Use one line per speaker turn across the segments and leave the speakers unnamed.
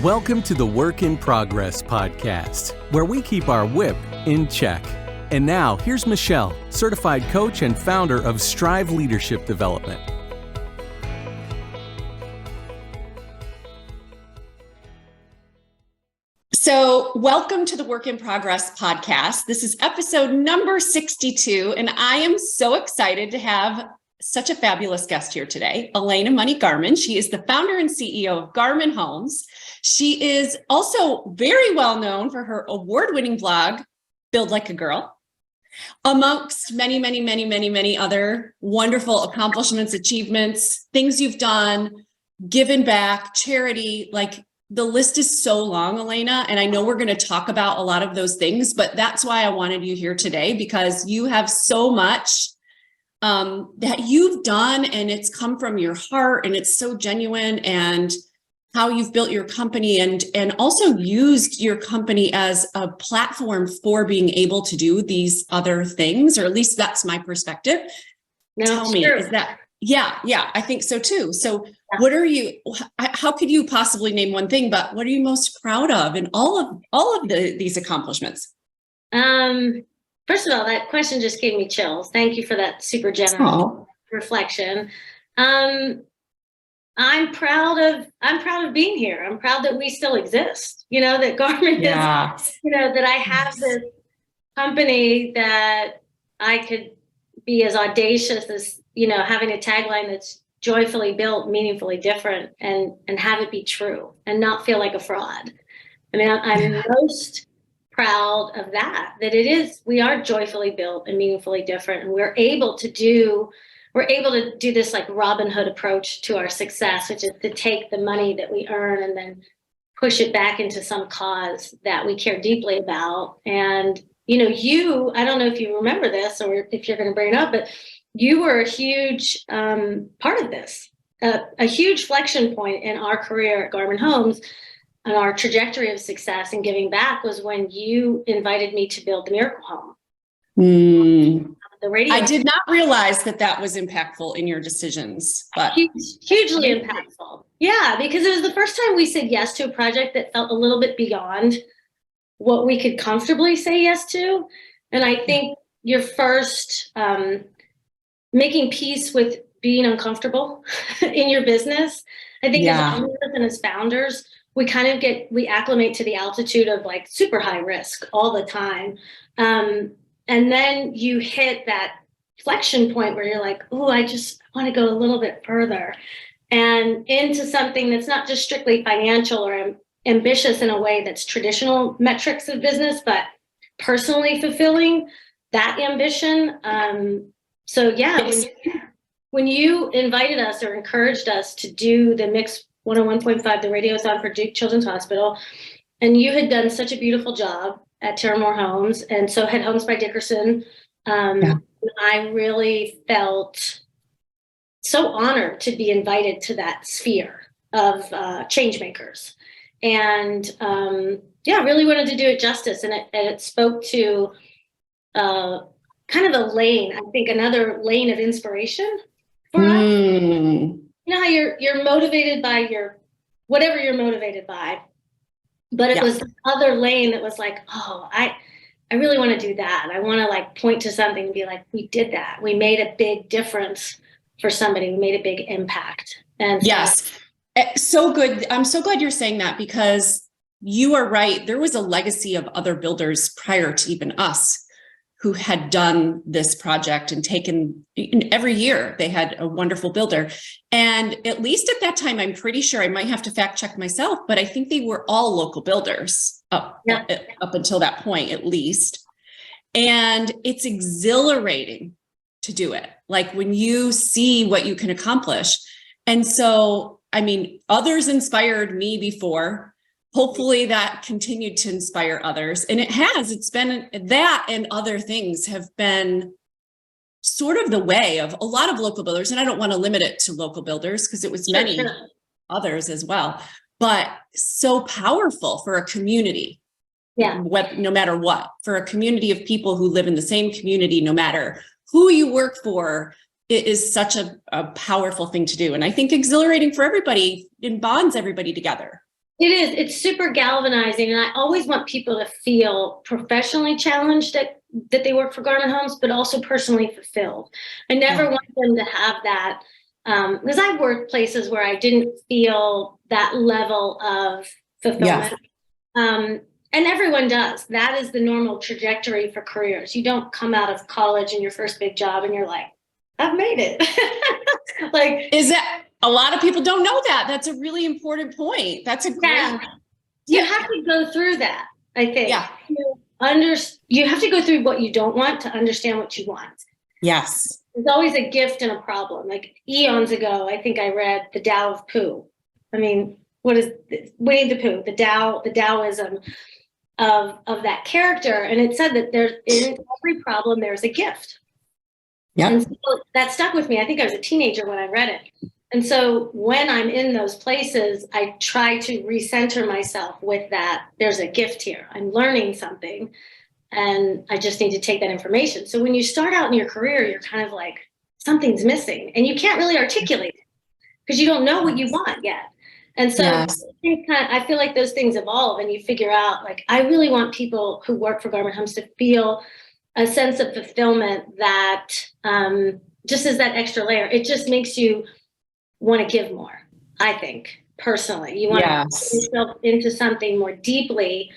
Welcome to the Work in Progress podcast, where we keep our whip in check. And now, here's Michelle, certified coach and founder of Strive Leadership Development.
So, welcome to the Work in Progress podcast. This is episode number 62, and I am so excited to have such a fabulous guest here today, Alaina Money-Garman. She is the founder and CEO of Garman Homes. She is also very well known for her award-winning blog, Build Like a Girl, amongst many other wonderful accomplishments, achievements, things you've done, given back, charity, like the list is so long, Alaina, and I know we're going to talk about a lot of those things, but that's why I wanted you here today, because you have so much that you've done, and it's come from your heart, and it's so genuine, and how you've built your company and also used your company as a platform for being able to do these other things, or at least that's my perspective.
No,
Tell me, is that, yeah, I think so too. So what are you, how could you possibly name one thing, but what are you most proud of in all of these accomplishments?
First of all, that question just gave me chills. Thank you for that super generous reflection. I'm proud of being here. I'm proud that we still exist. You know, that Garmin is, you know, that I have this company that I could be as audacious as, you know, having a tagline that's joyfully built, meaningfully different, and have it be true and not feel like a fraud. I mean, I'm most proud of that we are joyfully built and meaningfully different, and we're able to do this like Robin Hood approach to our success, which is to take the money that we earn and then push it back into some cause that we care deeply about. And, you know, I don't know if you remember this or if you're going to bring it up, but you were a huge part of this, a huge flexion point in our career at Garman Homes. And our trajectory of success and giving back was when you invited me to build the Miracle Home. The radio.
I did not realize that was impactful in your decisions, but
hugely impactful. Yeah, because it was the first time we said yes to a project that felt a little bit beyond what we could comfortably say yes to. And I think your first making peace with being uncomfortable in your business, I think as owners and as founders, we acclimate to the altitude of like super high risk all the time. And then you hit that flexion point where you're like, oh, I just want to go a little bit further and into something that's not just strictly financial or ambitious in a way that's traditional metrics of business, but personally fulfilling that ambition. When you invited us or encouraged us to do the Mix 101.5, the radiothon for Duke Children's Hospital, and you had done such a beautiful job at Terramore Homes, and so had Homes by Dickerson. I really felt so honored to be invited to that sphere of change makers, and really wanted to do it justice. And it spoke to kind of a lane, I think, another lane of inspiration for us. You know how you're motivated by whatever you're motivated by, but it was the other lane that was like, oh, I really want to do that. I want to like point to something and be like, we did that. We made a big difference for somebody. We made a big impact. And
yes, so good. I'm so glad you're saying that, because you are right. There was a legacy of other builders prior to even us who had done this project and taken every year. They had a wonderful builder. And at least at that time, I'm pretty sure, I might have to fact check myself, but I think they were all local builders up until that point, at least. And it's exhilarating to do it. Like when you see what you can accomplish. And so, I mean, others inspired me before. Hopefully that continued to inspire others. And it's been that, and other things have been sort of the way of a lot of local builders. And I don't want to limit it to local builders, because it was many others as well, but so powerful for a community. No matter what, for a community of people who live in the same community, no matter who you work for, it is such a powerful thing to do. And I think exhilarating for everybody, and bonds everybody together.
It is. It's super galvanizing. And I always want people to feel professionally challenged that they work for Garment Homes, but also personally fulfilled. I never want them to have that. Because I've worked places where I didn't feel that level of fulfillment. And everyone does. That is the normal trajectory for careers. You don't come out of college and your first big job and you're like, I've made it. Like,
is that a lot of people don't know that? That's a really important point. That's a great.
You have to go through that, I think.
Yeah.
You have to go through what you don't want to understand what you want.
Yes.
There's always a gift and a problem. Like eons ago, I think I read The Tao of Pooh. I mean, what is this? Winnie the Pooh, the Taoism of that character. And it said that there's in every problem, there's a gift.
Yeah.
And so that stuck with me. I think I was a teenager when I read it. And so when I'm in those places, I try to recenter myself with that. There's a gift here. I'm learning something and I just need to take that information. So when you start out in your career, you're kind of like, something's missing and you can't really articulate it because you don't know what you want yet. And so I feel like those things evolve and you figure out, like, I really want people who work for Garment Homes to feel a sense of fulfillment that just is that extra layer. It just makes you want to give more, I think, personally. You want to put yourself into something more deeply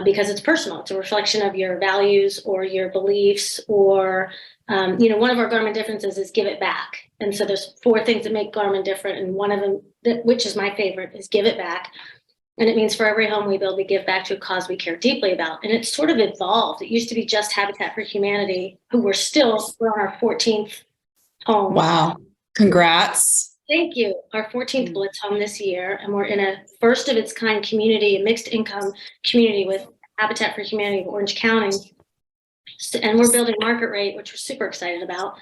because it's personal. It's a reflection of your values or your beliefs or, one of our Garment differences is give it back. And so there's 4 things that make Garment different. And one of them, which is my favorite, is give it back. And it means for every home we build, we give back to a cause we care deeply about. And it's sort of evolved. It used to be just Habitat for Humanity, who we're on our 14th home.
Wow. Congrats.
Thank you. Our 14th Blitz home this year. And we're in a first of its kind community, a mixed income community with Habitat for Humanity of Orange County. And we're building market rate, which we're super excited about.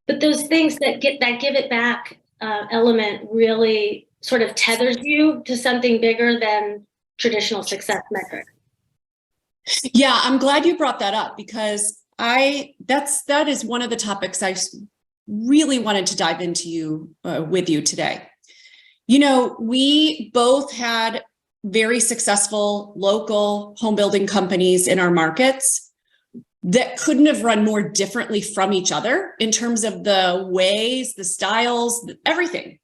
But those things that give it back element really sort of tethers you to something bigger than traditional success metric.
Yeah, I'm glad you brought that up because that is one of the topics I really wanted to dive into with you today. We both had very successful local home building companies in our markets that couldn't have run more differently from each other in terms of the ways, the styles, everything.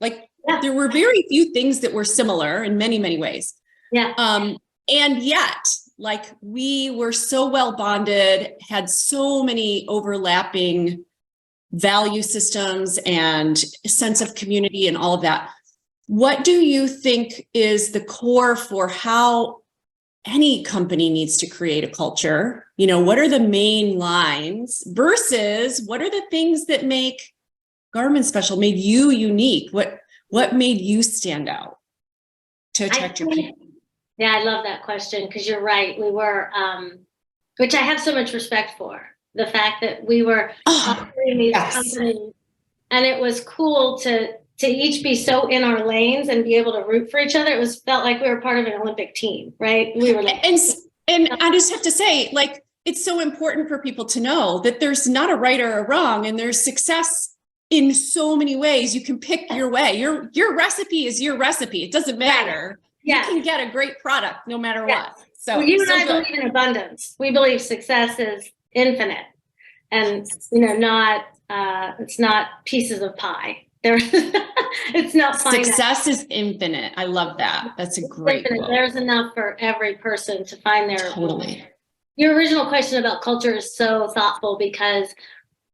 There were very few things that were similar in many, many ways.
Yeah.
And yet, we were so well bonded, had so many overlapping value systems and sense of community and all of that. What do you think is the core for how any company needs to create a culture? What are the main lines versus what are the things that make Garment special, made you unique? What made you stand out to attract your people?
Yeah, I love that question because you're right. We were, which I have so much respect for, the fact that we were operating these companies, and it was cool to each be so in our lanes and be able to root for each other. Felt like we were part of an Olympic team, right? We were
and I just have to say, it's so important for people to know that there's not a right or a wrong, and there's success in so many ways. You can pick your way. Your recipe is your recipe. It doesn't matter. You can get a great product no matter what. So
you and I believe in abundance. We believe success is infinite, and it's not pieces of pie. It's not finite.
Success is infinite. I love that. That's a great quote.
There's enough for every person to find their.
Totally.
Your original question about culture is so thoughtful because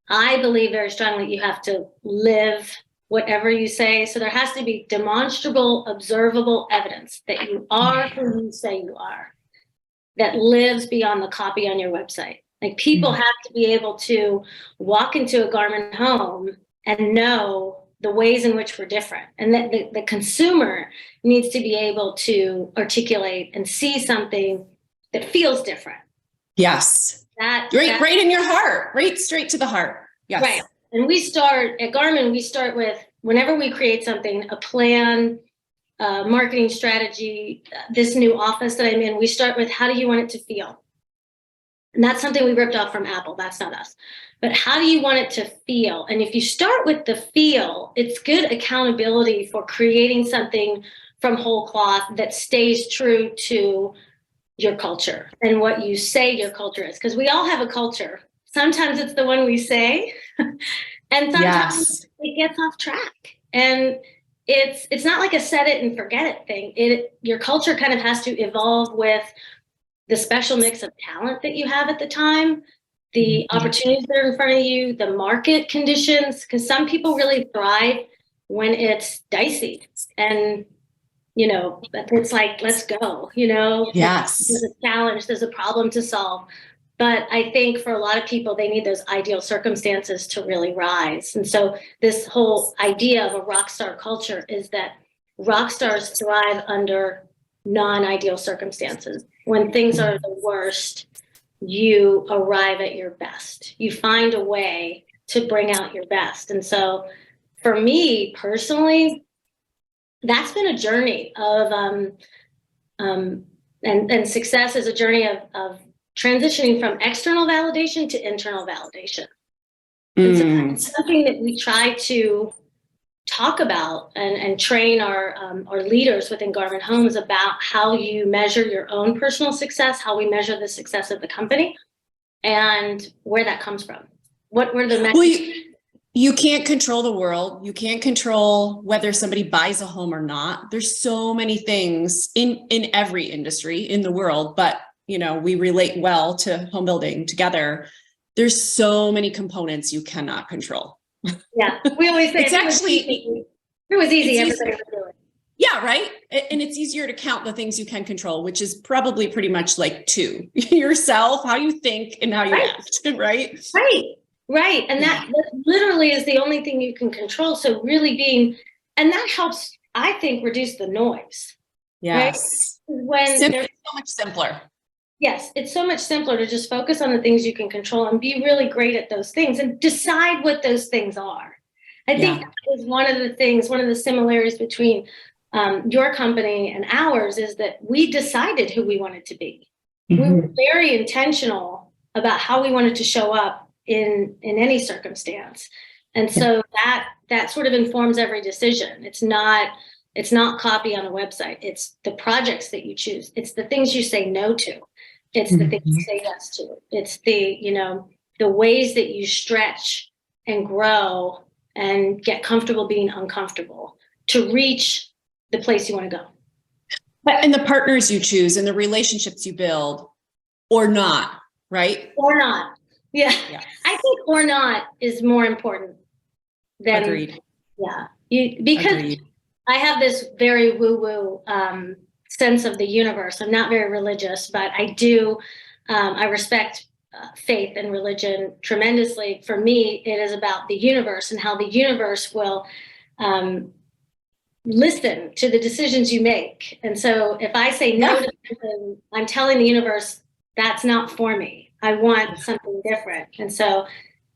I believe very strongly you have to live whatever you say. So there has to be demonstrable, observable evidence that you are who you say you are, that lives beyond the copy on your website. People have to be able to walk into a Garment home and know the ways in which we're different. And that the consumer needs to be able to articulate and see something that feels different.
Yes. Right in your heart, right straight to the heart. Yes.
Right. And we start at Garment, we start with, whenever we create something, a plan, marketing strategy, this new office that I'm in, we start with, how do you want it to feel? And that's something we ripped off from Apple. That's not us. But how do you want it to feel? And if you start with the feel, it's good accountability for creating something from whole cloth that stays true to your culture and what you say your culture is. Because we all have a culture. Sometimes it's the one we say, and sometimes it gets off track. And it's not like a set it and forget it thing. Your culture kind of has to evolve with the special mix of talent that you have at the time, the opportunities that are in front of you, the market conditions, because some people really thrive when it's dicey and, you know, it's like, let's go, you know,
Yes.
there's a challenge, there's a problem to solve. But I think for a lot of people, they need those ideal circumstances to really rise. And so this whole idea of a rock star culture is that rock stars thrive under non-ideal circumstances. When things are the worst, you arrive at your best. You find a way to bring out your best. And so for me personally, that's been a journey of, and success is a journey of transitioning from external validation to internal validation. And so that's something that we try to talk about and train our leaders within Garman Homes about how you measure your own personal success, how we measure the success of the company, and where that comes from. What were the metrics?
Well, you can't control the world. You can't control whether somebody buys a home or not. There's so many things in every industry in the world, but you know, we relate well to home building together. There's so many components you cannot control.
Yeah, we always say
it's
it was easy, everybody would do it.
Yeah, right. And it's easier to count the things you can control, which is probably pretty much like two: yourself, how you think, and how you act. Right.
Right. And that literally is the only thing you can control. So really and that helps, I think, reduce the noise.
Yes.
Right? When
there's so much simpler.
Yes, it's so much simpler to just focus on the things you can control and be really great at those things and decide what those things are. I think that is one of the similarities between your company and ours is that we decided who we wanted to be. We were very intentional about how we wanted to show up in any circumstance. And so that sort of informs every decision. It's not copy on a website. It's the projects that you choose. It's the things you say no to. It's the things you say yes to. It's the ways that you stretch and grow and get comfortable being uncomfortable to reach the place you want to go.
And the partners you choose and the relationships you build or not, right?
Or not. Yeah. I think or not is more important than.
Agreed.
Yeah. Because Agreed. I have this very woo-woo sense of the universe. I'm not very religious, but I do. I respect faith and religion tremendously. For me, it is about the universe and how the universe will listen to the decisions you make. And so if I say no to something, I'm telling the universe that's not for me. I want something different. And so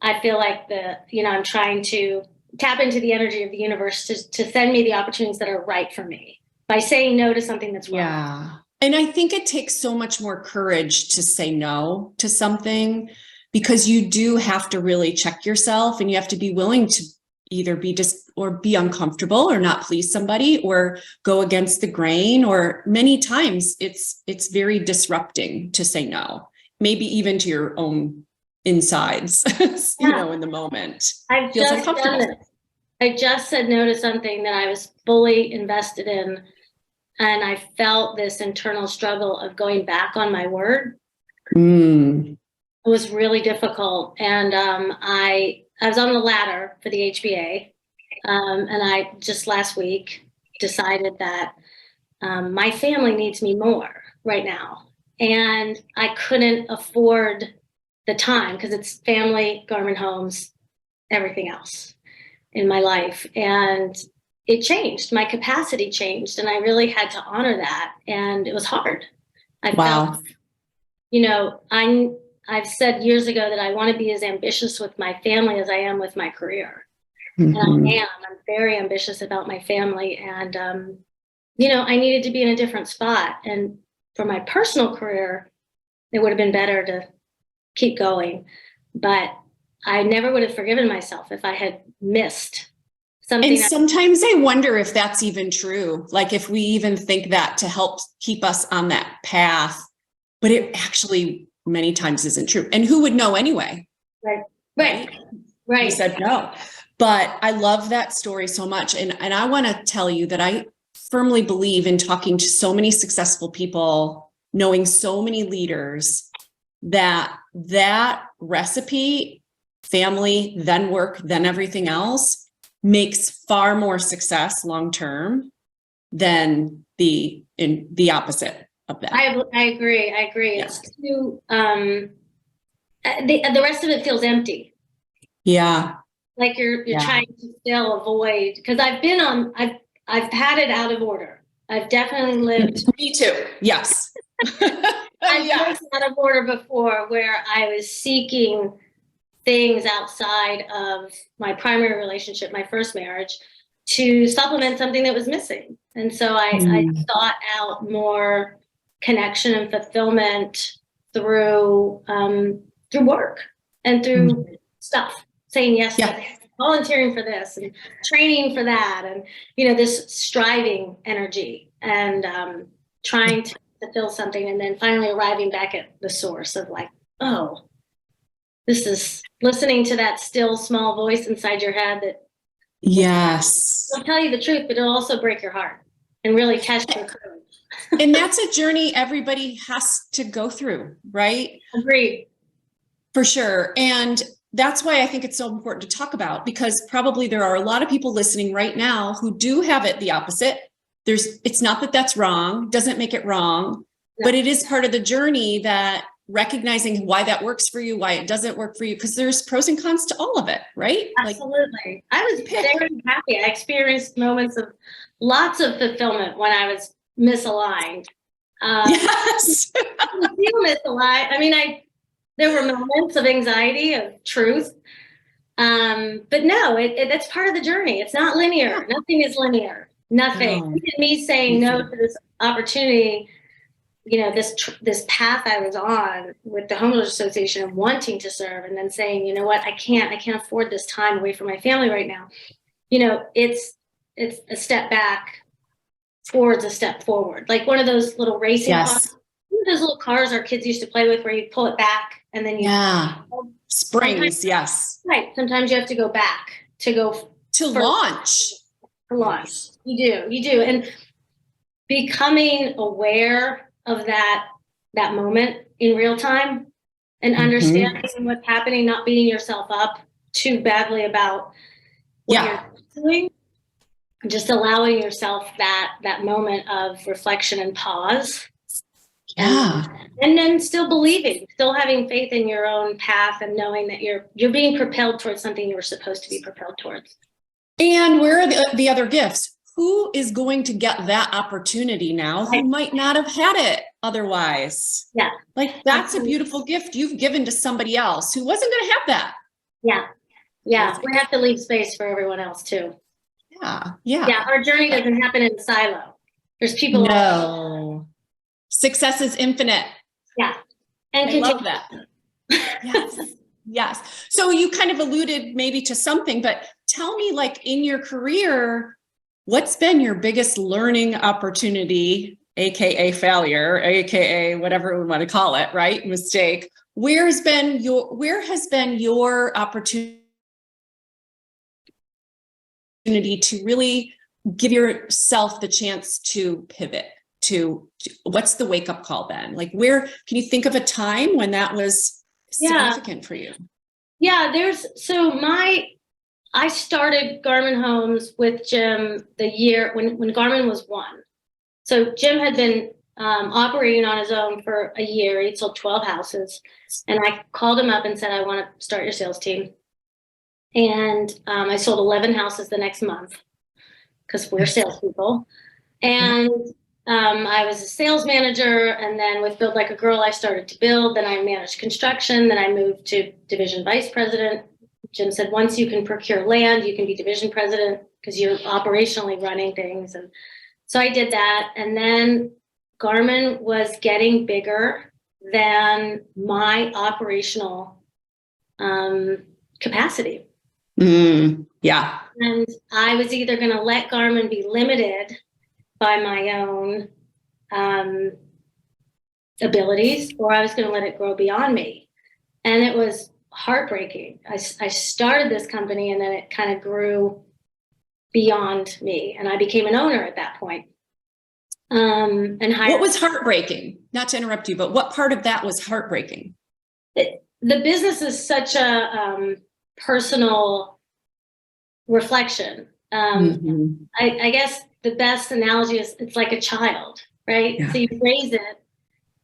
I feel like I'm trying to tap into the energy of the universe to send me the opportunities that are right for me by saying no to something that's wrong.
Yeah. And I think it takes so much more courage to say no to something because you do have to really check yourself and you have to be willing to either be uncomfortable or not please somebody or go against the grain, or many times it's very disrupting to say no, maybe even to your own insides, in the moment.
I've just done it. I just said no to something that I was fully invested in, and I felt this internal struggle of going back on my word. It was really difficult, and I was on the ladder for the HBA, and I just last week decided that my family needs me more right now, and I couldn't afford the time because it's family, Garman Homes, everything else in my life. And it changed. My capacity changed. And I really had to honor that. And it was hard. I felt, I've said years ago that I want to be as ambitious with my family as I am with my career. And I am. I'm very ambitious about my family. And, I needed to be in a different spot. And for my personal career, it would have been better to keep going. But I never would have forgiven myself if I had missed something.
And sometimes I wonder if that's even true. Like if we even think that to help keep us on that path, but it actually many times isn't true. And who would know anyway?
Right.
You said no. But I love that story so much. And I want to tell you that I firmly believe in talking to so many successful people, knowing so many leaders, that recipe, family, then work, then everything else, makes far more success long term than the opposite of that.
I agree. Yeah. It's too the rest of it feels empty.
Yeah.
Like you're trying to still avoid, because I've had it out of order. I've definitely lived.
Me too. Yes.
I've lived out of order before, where I was seeking things outside of my primary relationship, my first marriage, to supplement something that was missing. And so I sought out more connection and fulfillment through work and through stuff, saying yes to this, volunteering for this and training for that, and this striving energy, and trying to fulfill something, and then finally arriving back at the source of like, oh, this is listening to that still small voice inside your head that will tell you the truth, but it'll also break your heart and really test your courage.
And that's a journey everybody has to go through, right?
Agreed.
For sure. And that's why I think it's so important to talk about, because probably there are a lot of people listening right now who do have it the opposite. It's not that that's wrong, doesn't make it wrong, but it is part of the journey, that recognizing why that works for you, why it doesn't work for you, because there's pros and cons to all of it, right?
Absolutely. I was very happy. I experienced moments of lots of fulfillment when I was misaligned.
Yes.
I didn't feel misaligned. I mean, there were moments of anxiety, of truth. But no, that's part of the journey. It's not linear. Nothing is linear. Nothing.
No.
Even me saying no to this opportunity, this path I was on with the Homebuilders Association of wanting to serve, and then saying, you know what, I can't afford this time away from my family right now. It's a step back towards a step forward. Like one of those little racing cars. Those little cars our kids used to play with, where you pull it back and then
springs. Yes.
Right. Sometimes you have to go back to
launch. You do. And becoming aware of that moment in real time, and understanding what's happening, not beating yourself up too badly about what you're doing, just allowing yourself that moment of reflection and pause. And then still believing, still having faith in your own path, and knowing that you're being propelled towards something you were supposed to be propelled towards. And where are the other gifts? Who is going to get that opportunity now who might not have had it otherwise? Yeah. Like that's a beautiful gift you've given to somebody else who wasn't going to have that.
Yeah. We have to leave space for everyone else too. Yeah. Our journey doesn't happen in a silo. There's people.
No. Success is infinite.
Yeah.
And I love that. Yes. So you kind of alluded maybe to something, but tell me, like in your career, what's been your biggest learning opportunity, AKA failure, AKA whatever we want to call it, right? Mistake. Where has been your opportunity to really give yourself the chance to pivot? To what's the wake up call then? Like, where can you think of a time when that was significant for you?
Yeah, I started Garman Homes with Jim the year when Garman was one. So Jim had been operating on his own for a year. He'd sold 12 houses, and I called him up and said, I want to start your sales team. And I sold 11 houses the next month, because we're salespeople. And I was a sales manager, and then with Build Like a Girl, I started to build. Then I managed construction. Then I moved to division vice president. Jim said, once you can procure land, you can be division president, because you're operationally running things. And so I did that. And then Garman was getting bigger than my operational capacity.
Yeah.
And I was either going to let Garmin be limited by my own abilities, or I was going to let it grow beyond me. And it was heartbreaking. I started this company and then it kind of grew beyond me, and I became an owner at that point.
What was heartbreaking? Not to interrupt you, but what part of that was heartbreaking?
The business is such a personal reflection. I guess the best analogy is it's like a child, right?
Yeah.
So you raise it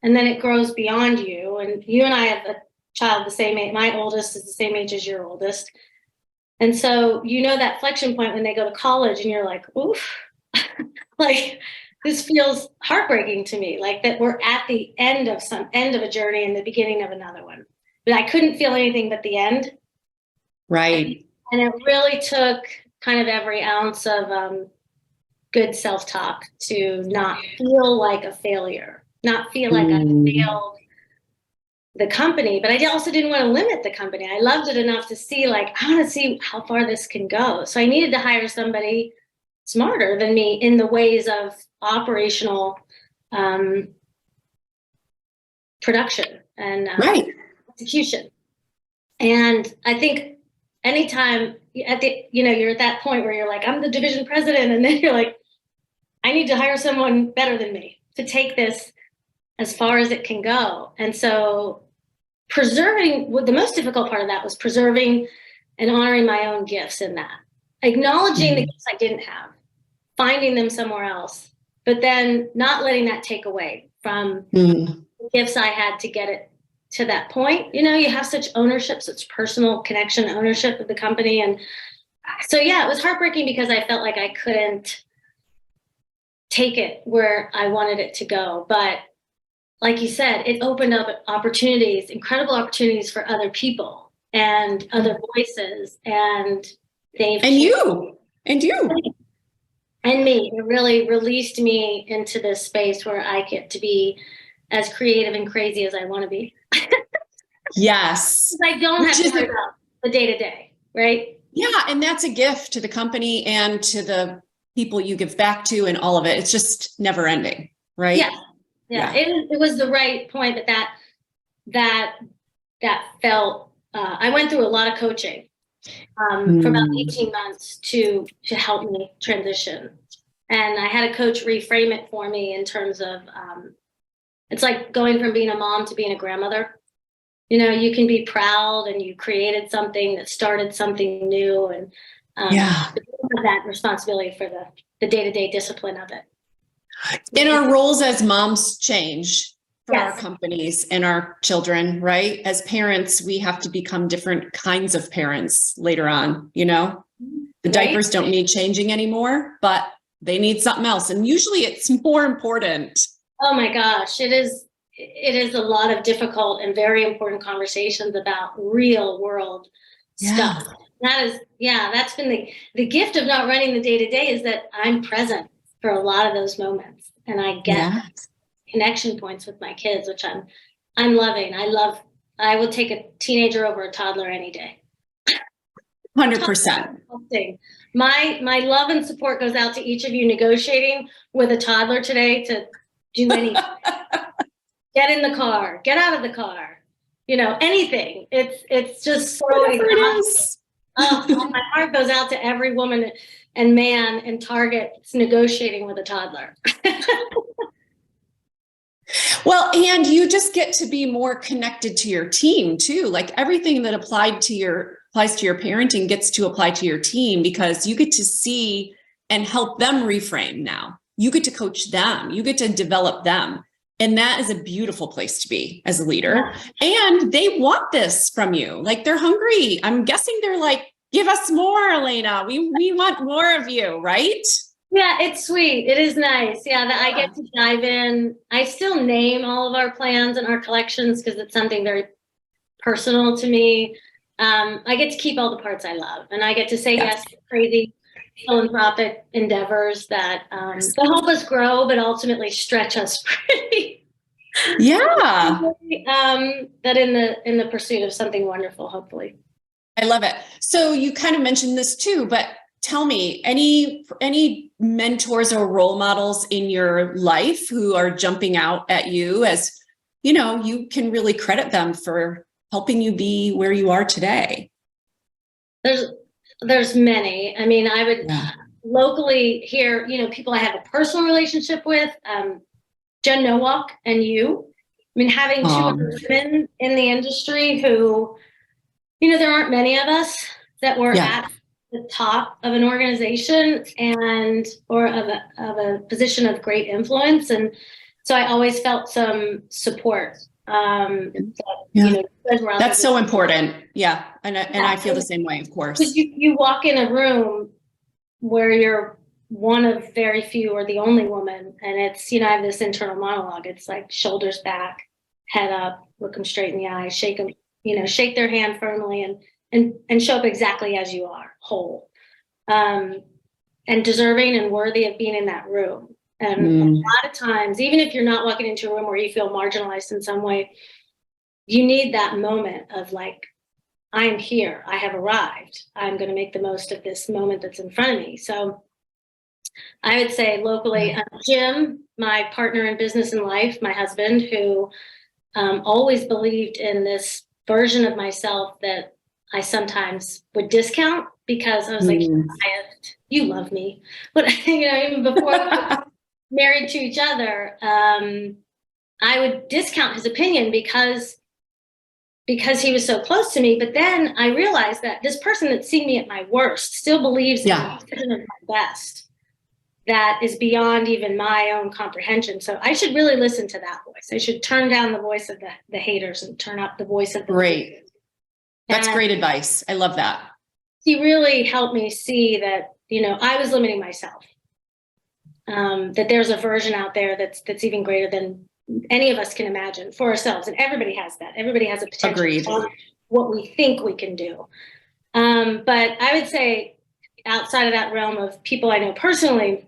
and then it grows beyond you. And you and I have a child the same age. My oldest is the same age as your oldest. And so, that flexion point when they go to college and you're like, oof, like this feels heartbreaking to me, like that we're at the end of a journey and the beginning of another one. But I couldn't feel anything but the end.
Right.
And it really took kind of every ounce of good self-talk to not feel like a failure, not feel like I failed the company, but I also didn't want to limit the company. I loved it enough to see, like, I want to see how far this can go. So I needed to hire somebody smarter than me in the ways of operational production and execution. And I think anytime you're at that point where you're like, I'm the division president, and then you're like, I need to hire someone better than me to take this as far as it can go. And so the most difficult part of that was preserving and honoring my own gifts in that, acknowledging the gifts I didn't have, finding them somewhere else, but then not letting that take away from the gifts I had to get it to that point. You have such ownership, such personal connection, ownership of the company. And so, it was heartbreaking because I felt like I couldn't take it where I wanted it to go. But like you said, it opened up opportunities, incredible opportunities for other people and other voices. And you. And me. It really released me into this space where I get to be as creative and crazy as I want to be.
Yes.
I don't have to worry about the day-to-day, right?
Yeah. And that's a gift to the company and to the people you give back to and all of it. It's just never ending, right?
Yeah. It was the right point, but that felt, I went through a lot of coaching for about 18 months to help me transition. And I had a coach reframe it for me in terms of, it's like going from being a mom to being a grandmother. You can be proud and you created something that started something new, and you have that responsibility for the day-to-day discipline of it.
And our roles as moms change for our companies and our children, right? As parents, we have to become different kinds of parents later on, The diapers don't need changing anymore, but they need something else. And usually it's more important.
Oh my gosh, it is a lot of difficult and very important conversations about real world stuff. That's been the gift of not running the day-to-day, is that I'm present for a lot of those moments, and I get connection points with my kids, which I'm loving. I would take a teenager over a toddler any day.
100%.
My love and support goes out to each of you negotiating with a toddler today to do anything. Get in the car, get out of the car, anything. It's just so exhausting. My heart goes out to every woman and man in Target that's negotiating with a toddler.
Well, and you just get to be more connected to your team too. Like everything that applies to your parenting gets to apply to your team, because you get to see and help them reframe now. You get to coach them. You get to develop them. And that is a beautiful place to be as a leader. And they want this from you. Like they're hungry. I'm guessing they're like, give us more, Alaina. We want more of you, right?
Yeah, it's sweet. It is nice. Yeah, that I get to dive in. I still name all of our plans and our collections because it's something very personal to me. I get to keep all the parts I love, and I get to say yes to crazy philanthropic endeavors that help us grow, but ultimately stretch us pretty.
Yeah.
That in the pursuit of something wonderful, hopefully.
I love it. So you kind of mentioned this too, but tell me, any mentors or role models in your life who are jumping out at you as, you can really credit them for helping you be where you are today?
There's many. I mean, I would locally here, people I have a personal relationship with, Jen Nowak and you. I mean, having two other women in the industry who, there aren't many of us that were at the top of an organization or of a position of great influence. And so I always felt some support.
That's so important. Yeah. And I feel the same way, of course.
Because you walk in a room where you're one of very few or the only woman. And it's, I have this internal monologue. It's like shoulders back, head up, look them straight in the eye, shake them, shake their hand firmly and show up exactly as you are, whole, and deserving and worthy of being in that room. And a lot of times, even if you're not walking into a room where you feel marginalized in some way, you need that moment of like, I'm here, I have arrived, I'm going to make the most of this moment that's in front of me. So I would say locally, Jim, my partner in business and life, my husband, who always believed in this version of myself that I sometimes would discount because I was like, you love me. But, even before we were married to each other, I would discount his opinion because he was so close to me. But then I realized that this person that's seeing me at my worst still believes in the vision of my best. That is beyond even my own comprehension. So I should really listen to that voice. I should turn down the voice of the haters and turn up the voice of the
great. That's great advice. I love that.
He really helped me see that, I was limiting myself. That there's a version out there that's even greater than any of us can imagine for ourselves. And everybody has that. Everybody has a potential of what we think we can do. But I would say outside of that realm of people I know personally,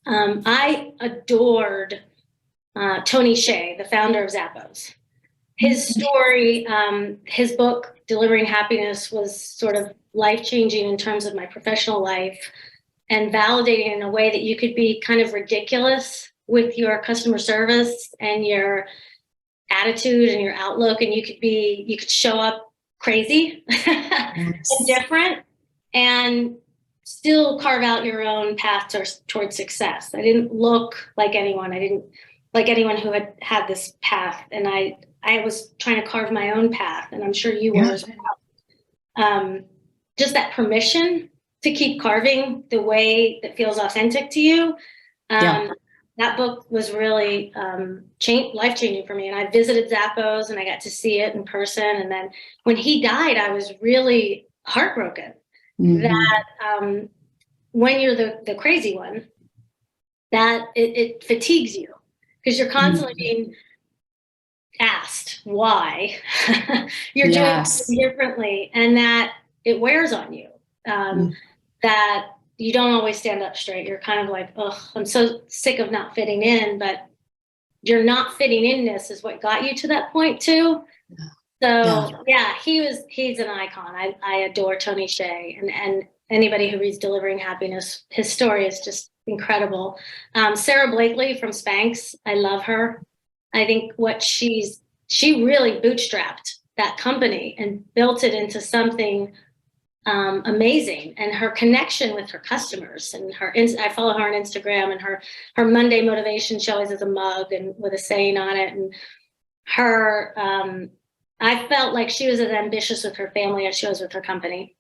I adored Tony Hsieh, the founder of Zappos. His story, his book, Delivering Happiness, was sort of life-changing in terms of my professional life and validating in a way that you could be kind of ridiculous with your customer service and your attitude and your outlook, and you could show up crazy and different and still carve out your own path towards success. I didn't look like anyone. I didn't like anyone who had this path. And I was trying to carve my own path, and I'm sure you were as well. Just that permission to keep carving the way that feels authentic to you. That book was really life-changing for me. And I visited Zappos and I got to see it in person. And then when he died, I was really heartbroken that when you're the crazy one, that it fatigues you because you're constantly being asked why you're doing it differently, and that it wears on you. That you don't always stand up straight. You're kind of like, oh, I'm so sick of not fitting in, but your not fitting inness is what got you to that point too. So he's an icon. I adore Tony Hsieh, and anybody who reads Delivering Happiness, his story is just incredible. Sarah Blakely from Spanx, I love her. I think she really bootstrapped that company and built it into something amazing. And her connection with her customers and I follow her on Instagram, and her Monday motivation, she always has a mug and with a saying on it. And her, I felt like she was as ambitious with her family as she was with her company.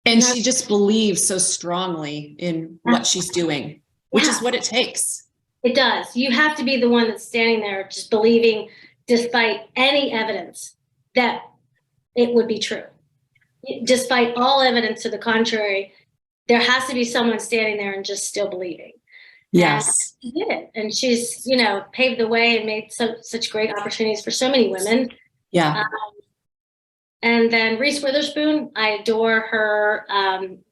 And she just believes so strongly in what she's doing, which is what it takes.
It does. You have to be the one that's standing there just believing despite any evidence that it would be true. Despite all evidence to the contrary, there has to be someone standing there and just still believing.
Yes.
And she did it. And she's, paved the way and made such great opportunities for so many women.
Yeah.
And then Reese Witherspoon, I adore her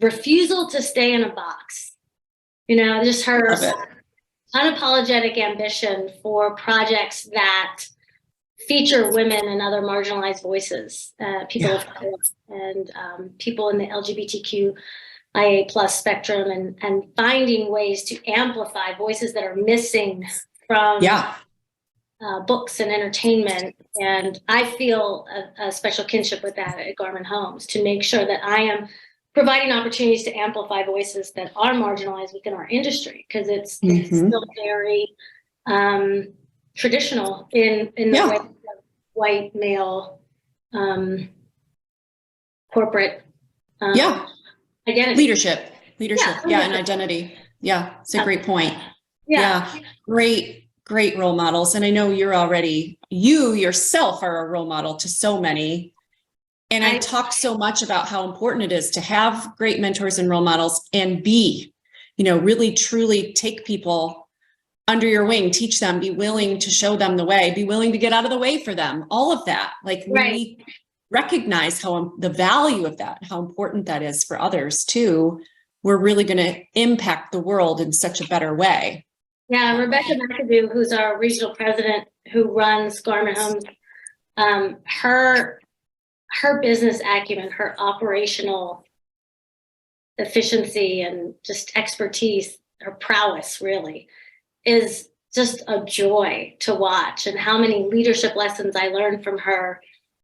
refusal to stay in a box. Just her unapologetic ambition for projects that feature women and other marginalized voices, people of color, and people in the LGBTQIA plus spectrum, and finding ways to amplify voices that are missing from books and entertainment. And I feel a special kinship with that at Garman Homes, to make sure that I am providing opportunities to amplify voices that are marginalized within our industry, because it's still very traditional in the way of white male corporate identity.
Leadership, and identity. Yeah, it's a great point. Great role models. And I know you yourself are a role model to so many. And I talk so much about how important it is to have great mentors and role models, and really truly take people under your wing, teach them, be willing to show them the way, be willing to get out of the way for them. All of that. Like we recognize the value of that, how important that is for others too. We're really going to impact the world in such a better way.
Yeah, Rebecca McAdoo, who's our regional president who runs Garman Homes, her business acumen, her operational efficiency and just expertise, her prowess really is just a joy to watch. And how many leadership lessons I learned from her,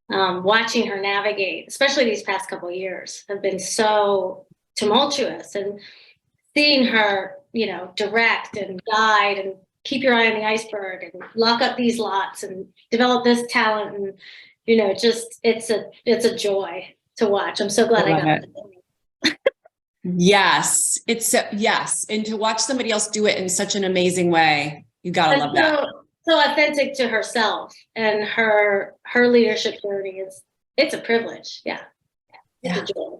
watching her navigate, especially these past couple of years, have been so tumultuous. And seeing her, direct and guide and keep your eye on the iceberg and lock up these lots and develop this talent, and it's a joy to watch. I'm so glad I got it.
Yes, and to watch somebody else do it in such an amazing way, you gotta love that.
So authentic to herself, and her leadership journey it's a privilege. It's a joy.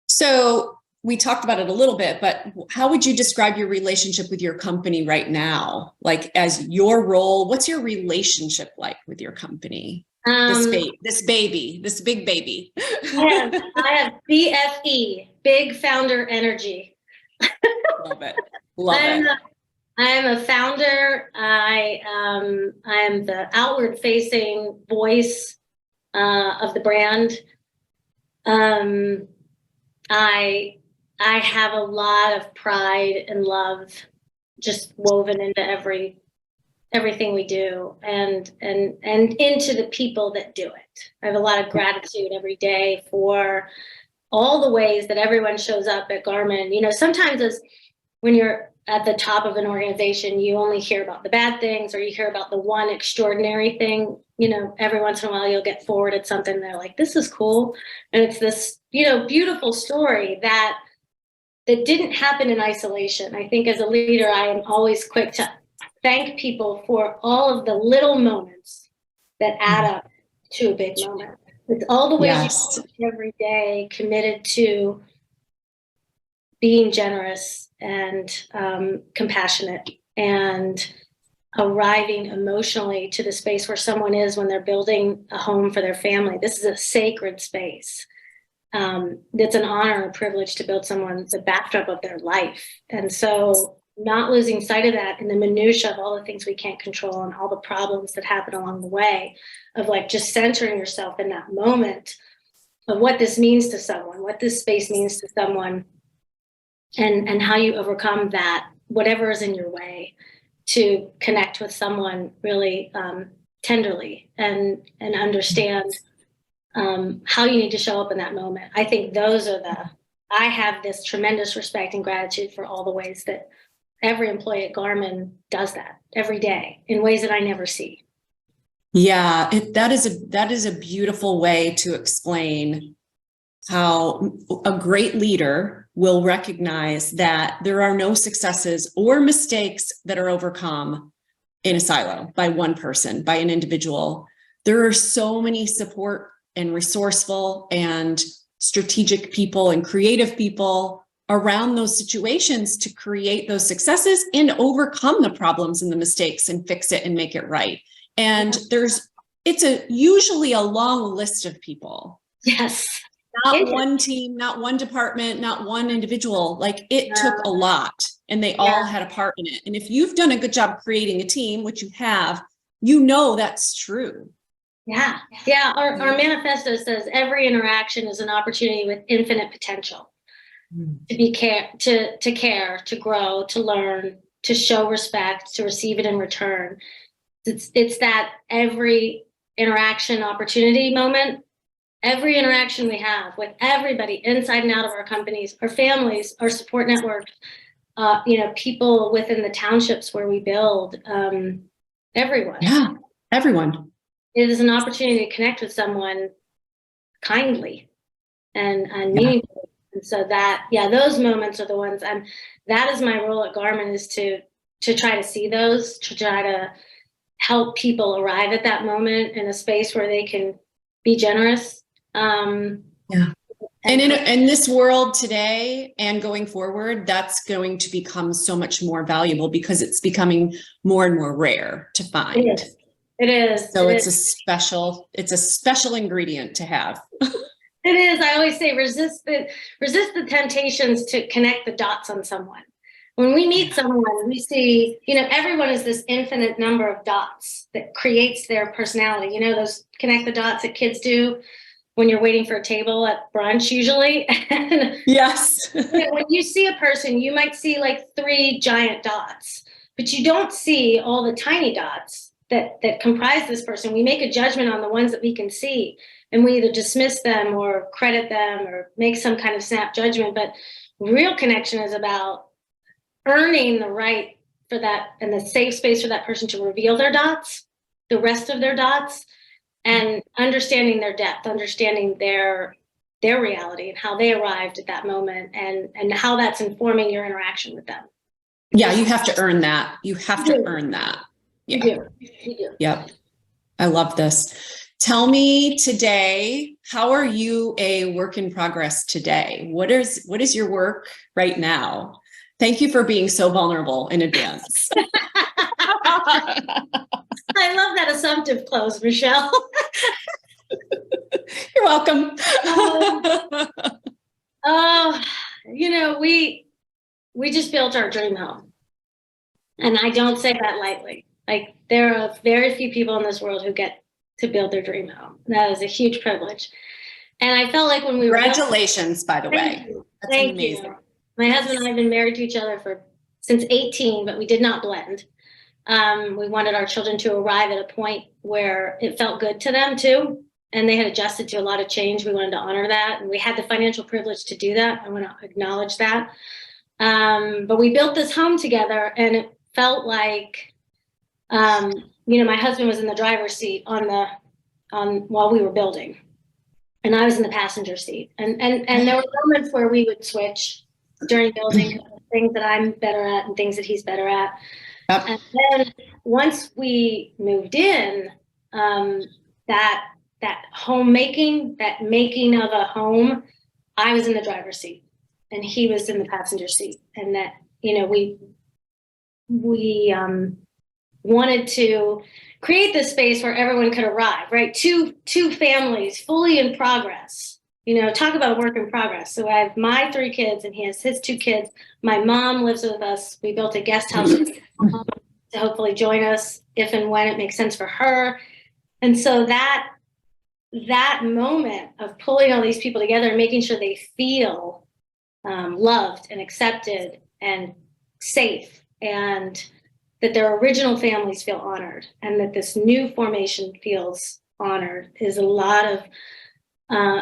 So we talked about it a little bit, but how would you describe your relationship with your company right now? Like, as your role, what's your relationship like with your company? This big baby.
I have BFE, big founder energy.
Love it.
I am a founder. I am the outward facing voice of the brand. I have a lot of pride and love just woven into everything we do, and into the people that do it. I have a lot of gratitude every day for all the ways that everyone shows up at Garman. Sometimes when you're at the top of an organization, you only hear about the bad things, or you hear about the one extraordinary thing. Every once in a while you'll get forwarded something, and they're like, this is cool. And it's this, beautiful story that didn't happen in isolation. I think as a leader, I am always quick to thank people for all of the little moments that add up to a big moment. It's all the ways you every day committed to being generous and compassionate, and arriving emotionally to the space where someone is when they're building a home for their family. This is a sacred space. It's an honor and a privilege to build someone the backdrop of their life. And so not losing sight of that in the minutia of all the things we can't control and all the problems that happen along the way, of just centering yourself in that moment of what this means to someone, what this space means to someone, and how you overcome that, whatever is in your way, to connect with someone really tenderly and understand how you need to show up in that moment. I think I have this tremendous respect and gratitude for all the ways that every employee at Garman does that every day in ways that I never see.
Yeah, that is a beautiful way to explain how a great leader will recognize that there are no successes or mistakes that are overcome in a silo by one person, by an individual. There are so many support and resourceful and strategic people and creative people around those situations to create those successes and overcome the problems and the mistakes and fix it and make it right. And it's usually a long list of people.
Yes.
Not one team, not one department, not one individual. It took a lot, and they all had a part in it. And if you've done a good job creating a team, which you have, that's true.
Yeah. Yeah. Our manifesto says every interaction is an opportunity with infinite potential to be to care, to grow, to learn, to show respect, to receive it in return. It's that every interaction opportunity moment, every interaction we have with everybody inside and out of our companies, our families, our support networks, people within the townships where we build, everyone.
Yeah, everyone.
It is an opportunity to connect with someone kindly and meaningfully. And so those moments are the ones, and that is my role at Garmin, is to try to see those, to try to help people arrive at that moment in a space where they can be generous.
And in this world today and going forward, that's going to become so much more valuable because it's becoming more and more rare to find.
It is.
So it's a special ingredient to have.
It is. I always say resist the temptations to connect the dots on someone. When we meet someone, we see, everyone is this infinite number of dots that creates their personality. Those connect the dots that kids do when you're waiting for a table at brunch, usually.
Yes.
When you see a person, you might see like 3 giant dots, but you don't see all the tiny dots that comprise this person. We make a judgment on the ones that we can see, and we either dismiss them or credit them or make some kind of snap judgment. But real connection is about earning the right for that and the safe space for that person to reveal their dots, the rest of their dots, and understanding their depth, understanding their reality and how they arrived at that moment, and how that's informing your interaction with them.
Yeah, you have to earn that. You have to earn that. Yeah.
You do.
Yep. I love this. Tell me today, how are you a work in progress today? What is your work right now? Thank you for being so vulnerable in advance.
I love that assumptive close, Michelle.
You're welcome.
We just built our dream home. And I don't say that lightly. Like, there are very few people in this world who get to build their dream home. That is a huge privilege. And I felt like when we
Congratulations, by the way. That's
Thank
amazing.
you. My husband and I have been married to each other since 18, but we did not blend. We wanted our children to arrive at a point where it felt good to them too. And they had adjusted to a lot of change. We wanted to honor that. And we had the financial privilege to do that. I want to acknowledge that. But we built this home together, and it felt like, my husband was in the driver's seat while we were building, and I was in the passenger seat. And there were moments where we would switch during building, things that I'm better at and things that he's better at. Yep. And then once we moved in, that homemaking, that making of a home, I was in the driver's seat and he was in the passenger seat. And that, we wanted to create this space where everyone could arrive, right? Two families fully in progress. Talk about a work in progress. So I have my 3 kids and he has his 2 kids. My mom lives with us. We built a guest house to hopefully join us if and when it makes sense for her. And so that moment of pulling all these people together and making sure they feel loved and accepted and safe, and that their original families feel honored, and that this new formation feels honored, is a lot of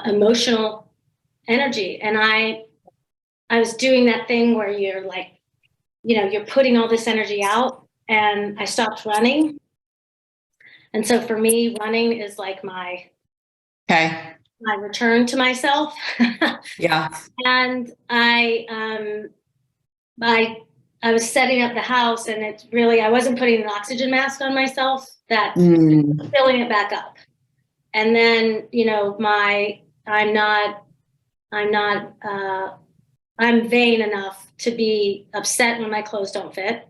emotional energy. And I was doing that thing where you're like, you're putting all this energy out, and I stopped running. And so for me, running is like my return to myself.
Yeah.
And I was setting up the house, and it's really, I wasn't putting an oxygen mask on myself, that filling it back up. And then, I'm vain enough to be upset when my clothes don't fit.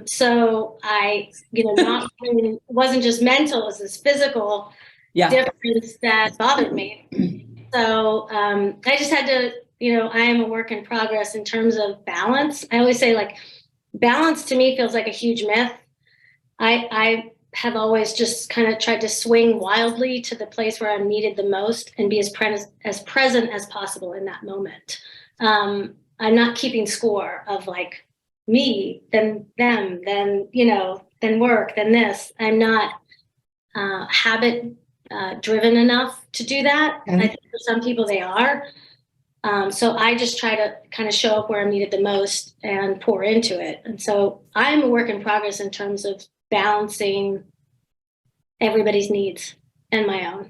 So I, it wasn't just mental, it was this physical difference that bothered me. So I just had to, I am a work in progress in terms of balance. I always say, like, balance to me feels like a huge myth. I have always just kind of tried to swing wildly to the place where I'm needed the most and be as present as possible in that moment. I'm not keeping score of like me, then them, then, then work, then this. I'm not habit driven enough to do that. I think for some people they are. So I just try to kind of show up where I'm needed the most and pour into it. And so I'm a work in progress in terms of balancing everybody's needs and my own.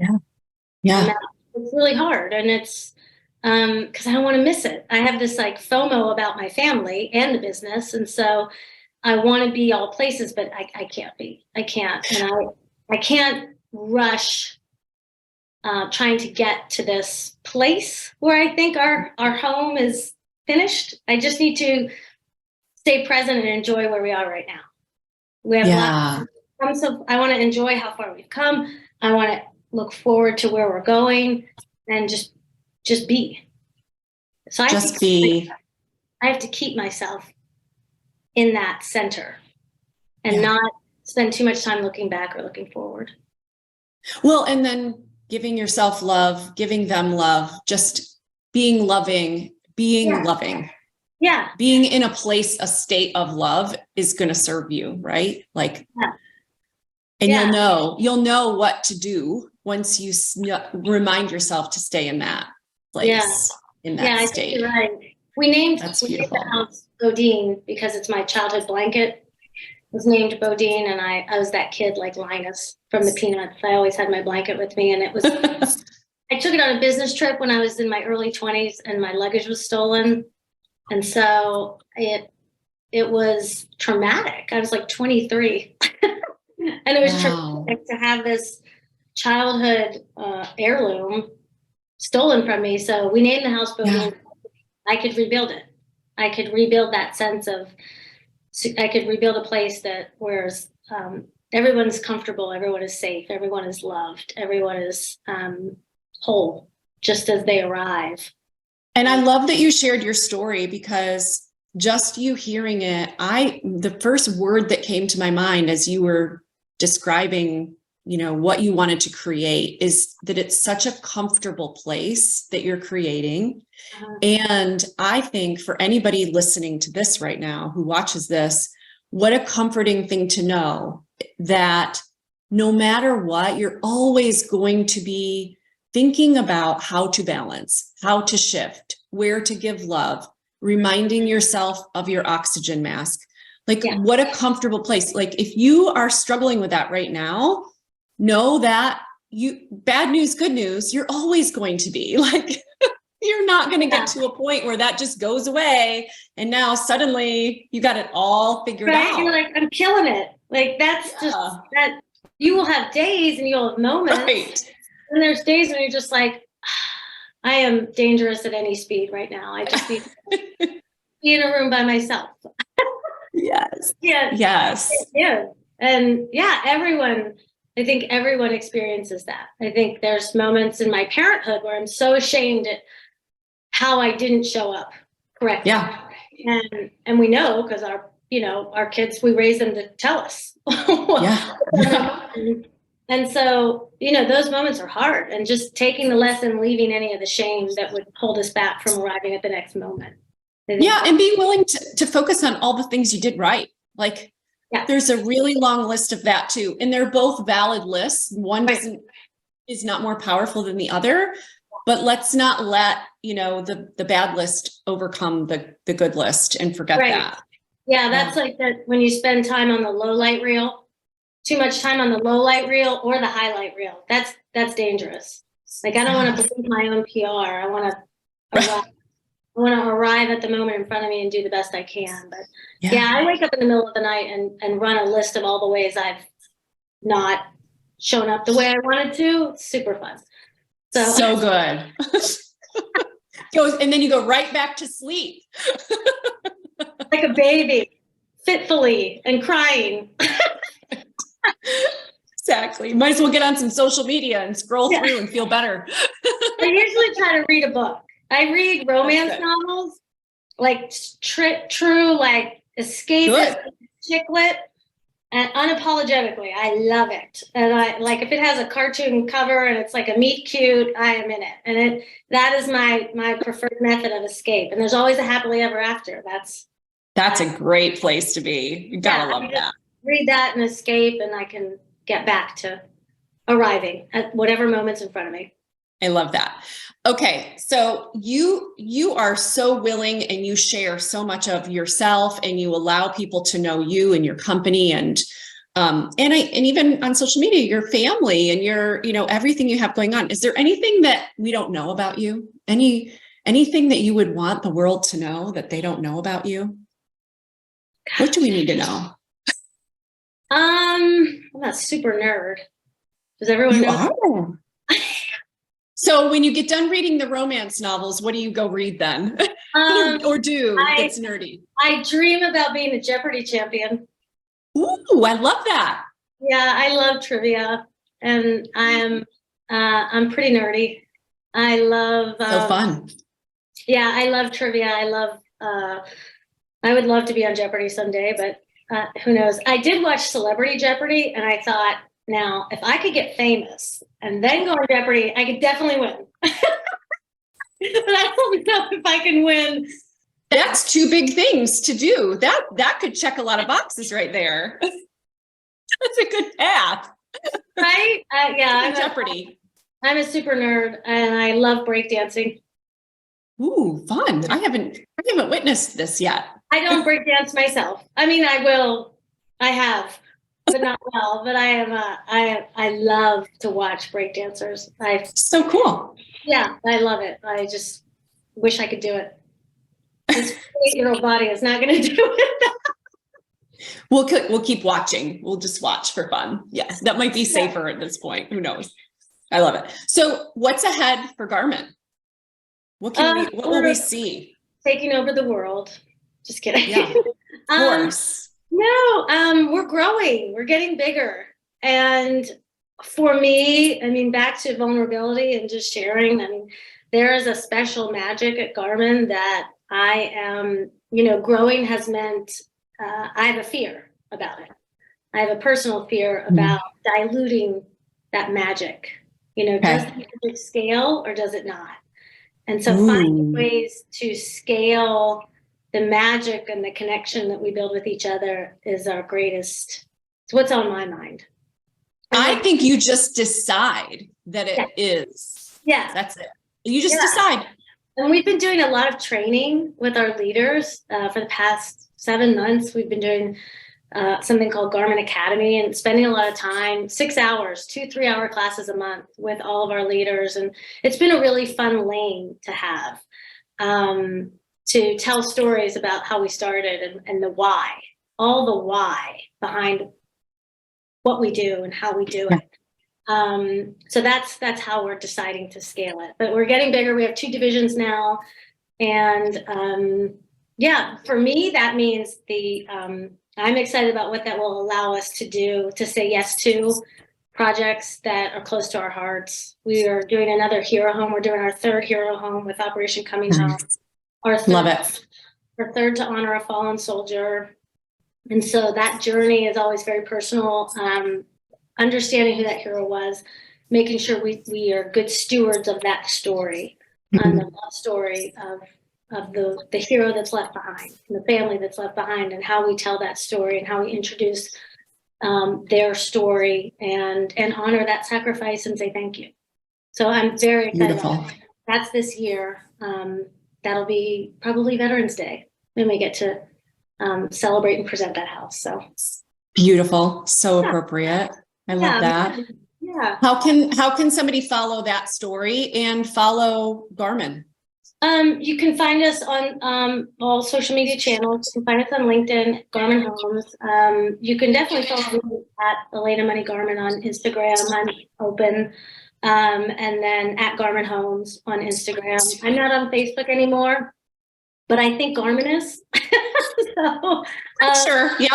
Yeah.
It's really hard. And it's because I don't want to miss it. I have this like FOMO about my family and the business. And so I want to be all places, but I can't be. I can't. And I can't rush trying to get to this place where I think our home is finished. I just need to stay present and enjoy where we are right now. We have lots of, I want to enjoy how far we've come. I want to look forward to where we're going and just be. So I have to keep myself in that center and not spend too much time looking back or looking forward.
Well, and then giving yourself love, giving them love, just being loving, loving.
Yeah.
Being in a state of love is going to serve you, right? Like, and you'll know what to do once you remind yourself to stay in that place, in that state.
I think you're right. We named the house Bodine because it's my childhood blanket. It was named Bodine, and I was that kid like Linus from the Peanuts. I always had my blanket with me, and it was. I took it on a business trip when I was in my early 20s, and my luggage was stolen, and so it was traumatic. I was like 23, and it was traumatic to have this childhood heirloom stolen from me. So we named the house Bodine. I could rebuild it. I could rebuild that sense of. I could rebuild a place where everyone's comfortable, everyone is safe, everyone is loved, everyone is whole, just as they arrive.
And I love that you shared your story, because just you hearing it, the first word that came to my mind as you were describing, what you wanted to create is that it's such a comfortable place that you're creating. And I think for anybody listening to this right now who watches this, what a comforting thing to know that no matter what, you're always going to be thinking about how to balance, how to shift, where to give love, reminding yourself of your oxygen mask. Like, what a comfortable place. Like, if you are struggling with that right now, know that bad news, good news, you're always going to be like, you're not going to get to a point where that just goes away. And now suddenly you got it all figured out.
You're like, I'm killing it. Like, that's just that you will have days and you'll have moments.
Right.
And there's days when you're just like, I am dangerous at any speed right now. I just need to be in a room by myself.
Yes.
Yes. And I think everyone experiences that. I think there's moments in my parenthood where I'm so ashamed at how I didn't show up correctly.
Yeah.
And we know because our kids, we raise them to tell us. And so, those moments are hard, and just taking the lesson, leaving any of the shame that would hold us back from arriving at the next moment.
And being willing to focus on all the things you did right. Like, there's a really long list of that too. And they're both valid lists. One is not more powerful than the other, but let's not let, the bad list overcome the good list and forget that.
Yeah. That's like that when you spend time on the low light reel, too much time on the low light reel or the highlight reel. That's dangerous. Like, I don't want to believe my own PR. I want to arrive at the moment in front of me and do the best I can. But I wake up in the middle of the night and run a list of all the ways I've not shown up the way I wanted to. It's super fun. So
good. And then you go right back to sleep.
Like a baby, fitfully and crying.
Exactly. Might as well get on some social media and scroll through and feel better.
I usually try to read a book. I read romance novels, like true, like escapist, chick lit. And unapologetically, I love it. And I like if it has a cartoon cover and it's like a meet cute, I am in it. And that is my preferred method of escape. And there's always a happily ever after.
That's a great place to be. You gotta love that.
Read that and escape, and I can get back to arriving at whatever moment's in front of me.
I love that. Okay, so you are so willing, and you share so much of yourself, and you allow people to know you and your company, and even on social media, your family and your, everything you have going on. Is there anything that we don't know about you? Anything that you would want the world to know that they don't know about you? What do we need to know?
I'm a super nerd. Does everyone know?
Are. So when you get done reading the romance novels, what do you go read then? or do that's nerdy?
I dream about being a Jeopardy champion.
Ooh, I love that.
Yeah, I love trivia, and I'm pretty nerdy. I love
so fun.
Yeah, I love trivia. I would love to be on Jeopardy someday, but who knows? I did watch Celebrity Jeopardy, and I thought, now, if I could get famous and then go on Jeopardy, I could definitely win. But I don't know if I can win.
That's two big things to do. That could check a lot of boxes right there. That's a good path.
Right? Yeah.
Jeopardy.
I'm a super nerd, and I love breakdancing.
Ooh, fun. I haven't witnessed this yet.
I don't breakdance myself. I mean, I have, but not well. But I love to watch breakdancers.
So cool.
Yeah, I love it. I just wish I could do it. This 8-year-old body is not going to do it.
We'll keep watching. We'll just watch for fun. Yes, that might be safer at this point. Who knows? I love it. So, what's ahead for Garmin? What will we see?
Taking over the world. Just kidding.
Yeah, of course.
No, we're growing. We're getting bigger. And for me, I mean, back to vulnerability and just sharing, I mean, there is a special magic at Garmin that I am, growing has meant I have a fear about it. I have a personal fear about diluting that magic. Does the magic scale or does it not? And so finding ways to scale the magic and the connection that we build with each other is our greatest, it's what's on my mind.
I think you just decide that it is.
Yeah.
That's it. You just decide.
And we've been doing a lot of training with our leaders for the past 7 months. We've been doing something called Garmin Academy and spending a lot of time, 6 hours, 2 3-hour classes a month with all of our leaders. And it's been a really fun lane to have, to tell stories about how we started and the why, all the why behind what we do and how we do it. So that's how we're deciding to scale it. But we're getting bigger. We have 2 divisions now. And for me, that means I'm excited about what that will allow us to do, to say yes to projects that are close to our hearts. We are doing another hero home. We're doing our 3rd hero home with Operation Coming Home.
Love it.
Our 3rd to honor a fallen soldier. And so that journey is always very personal. Understanding who that hero was, making sure we are good stewards of that story, and the love story of the hero that's left behind, and the family that's left behind, and how we tell that story and how we introduce their story and honor that sacrifice and say thank you. So I'm very excited about that. That's this year. That'll be probably Veterans Day when we get to celebrate and present that house. So
beautiful. So appropriate. I love that.
Yeah.
How can somebody follow that story and follow Garmin?
You can find us on all social media channels. You can find us on LinkedIn, Garmin Homes. You can definitely follow me at Alaina Money-Garman on Instagram. I'm open. And then at Garmin Homes on Instagram. I'm not on Facebook anymore, but I think Garmin is. So,
sure. Yep.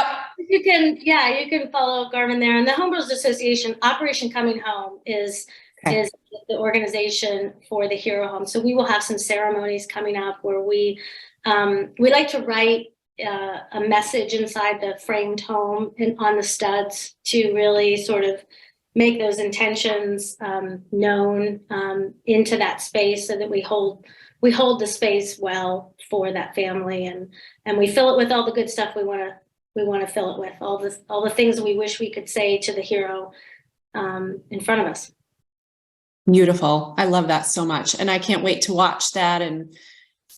You can follow Garmin there. And the Home Builders Association, Operation Coming Home is the organization for the hero home. So we will have some ceremonies coming up where we like to write a message inside the framed home and on the studs to really sort of make those intentions known into that space, so that we hold the space well for that family, and we fill it with all the good stuff we want to fill it with, all the things we wish we could say to the hero in front of us.
Beautiful. I love that so much. And I can't wait to watch that and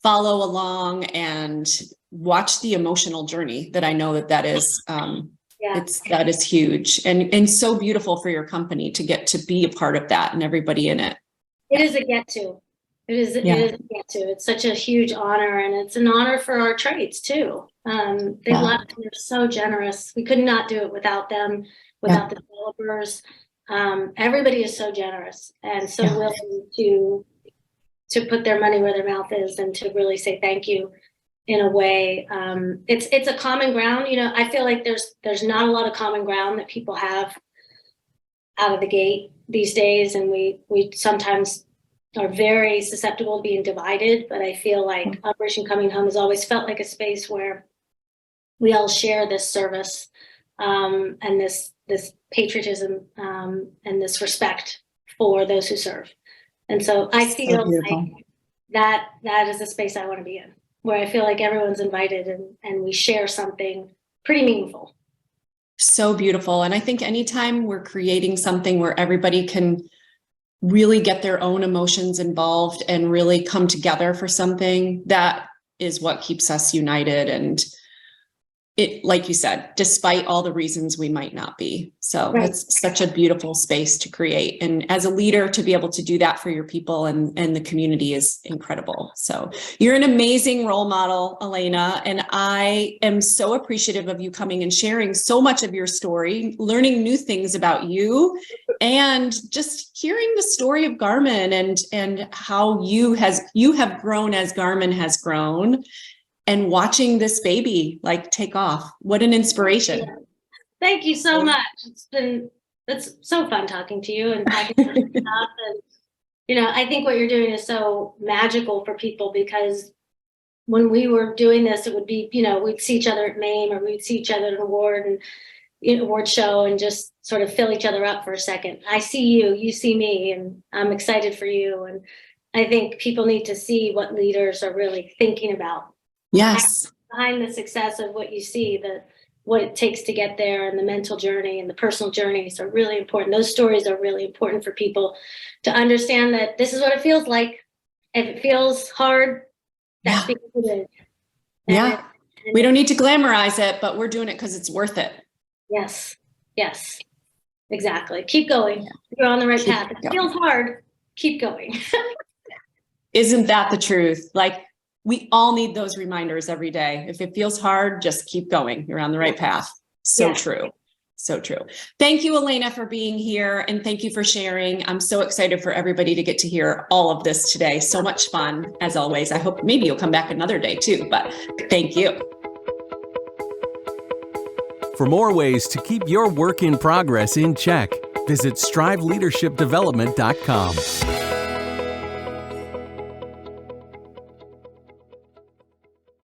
follow along and watch the emotional journey that I know that is. That is huge and so beautiful for your company to get to be a part of that and everybody in it.
It is a get to. It is a get to. It's such a huge honor, and it's an honor for our trades too. They've left, and they're so generous. We could not do it without them, without the developers. Everybody is so generous and so willing to put their money where their mouth is and to really say thank you in a way. It's a common ground. I feel like there's not a lot of common ground that people have out of the gate these days, and we sometimes are very susceptible to being divided. But I feel like Operation Coming Home has always felt like a space where we all share this service and this patriotism and this respect for those who serve. And so I feel like that is a space I want to be in, where I feel like everyone's invited and we share something pretty meaningful.
So beautiful. And I think anytime we're creating something where everybody can really get their own emotions involved and really come together for something, that is what keeps us united. And it, like you said, despite all the reasons we might not be. So it's such a beautiful space to create. And as a leader, to be able to do that for your people and the community is incredible. So you're an amazing role model, Alaina. And I am so appreciative of you coming and sharing so much of your story, learning new things about you, and just hearing the story of Garmin and how you have grown as Garmin has grown. And watching this baby take off. What an inspiration.
Thank you so much. It's so fun talking to you and talking about stuff. And, I think what you're doing is so magical for people, because when we were doing this, it would be, we'd see each other at MAME, or we'd see each other at an award show, and just sort of fill each other up for a second. I see you, you see me, and I'm excited for you. And I think people need to see what leaders are really thinking about.
Yes.
Behind the success of what you see, what it takes to get there, and the mental journey and the personal journeys are really important. Those stories are really important for people to understand that this is what it feels like. If it feels hard, that's because it is. We don't need to glamorize it, but we're doing it because it's worth it. Yes, exactly. Keep going. You're on the right path. It feels hard. Keep going. Isn't that the truth? We all need those reminders every day. If it feels hard, just keep going. You're on the right path. So true. So true. Thank you, Alaina, for being here. And thank you for sharing. I'm so excited for everybody to get to hear all of this today. So much fun, as always. I hope maybe you'll come back another day too, but thank you.
For more ways to keep your work in progress in check, visit striveleadershipdevelopment.com.